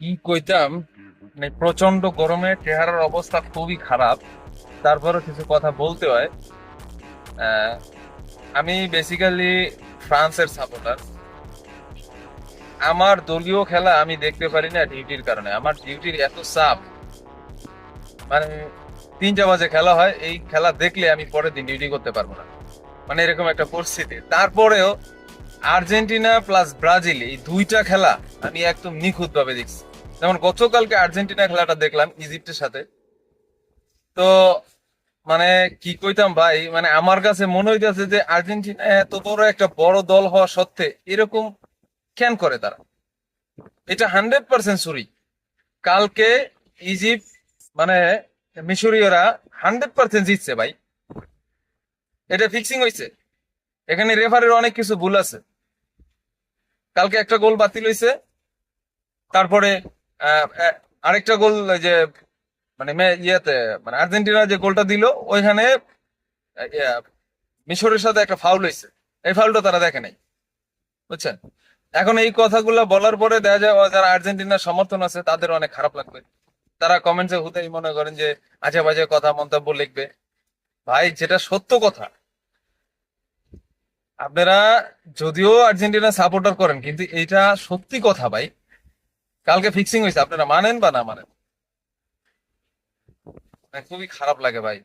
কি কইতাম, মানে প্রচন্ড গরমে চেহারার অবস্থা খুবই খারাপ। তারপরও কিছু কথা বলতে হয়। আহ, আমি বেসিক্যালি ফ্রান্সের সাপোর্টার। আমার দলীয় খেলা আমি দেখতে পারি না ডিউটির কারণে। আমার ডিউটির এত চাপ, মানে 3টা বাজে খেলা হয়, এই খেলা দেখলে আমি পরের দিন ডিউটি করতে পারবো না, মানে এরকম একটা পরিস্থিতি। তারপরেও আর্জেন্টিনা প্লাস ব্রাজিল এই দুইটা খেলা আমি একদম নিখুঁত ভাবে দেখছি। যেমন গতকালকে আর্জেন্টিনা খেলাটা দেখলাম ইজিপ্টের সাথে। তো মানে কি কইতাম ভাই, মানে আমার কাছে মনে হইতেছে যে আর্জেন্টিনা এত বড় একটা বড় দল হওয়া সত্ত্বে এরকম কেন করে তারা। এটা 100% চুরি। কালকে ইজিপ্ট, মানে মিশরীয়রা 100% জিতছে ভাই। এটা ফিক্সিং হয়েছে। এখানে রেফারির অনেক কিছু ভুল আছে। কালকে একটা গোল বাতিল হয়েছে। তারপরে আহ, আহ, আরেকটা গোল, যে মানে ইয়েতে, মানে আর্জেন্টিনা যে গোলটা দিল ওইখানে ইয়া, মিশরের সাথে একটা ফাউল হয়েছে। এই ফাউলটা তারা দেখে নাই, বুঝছেন? এখন এই কথাগুলো বলার পরে দেখা যায় যারা আর্জেন্টিনার সমর্থন আছে তাদের অনেক খারাপ লাগবে। তারা কমেন্টসে হুতেই মনে করেন যে আজে বাজে কথা মন্তব্য লিখবে। ভাই, যেটা সত্য কথা, আপনারা যদিও আর্জেন্টিনা সাপোর্টার করেন কিন্তু এটা সত্যি কথা ভাই। কালকে ফিক্সিং হয়েছে, আপনারা মানেন বা না মানেন, মানে খুবই খারাপ লাগে ভাই।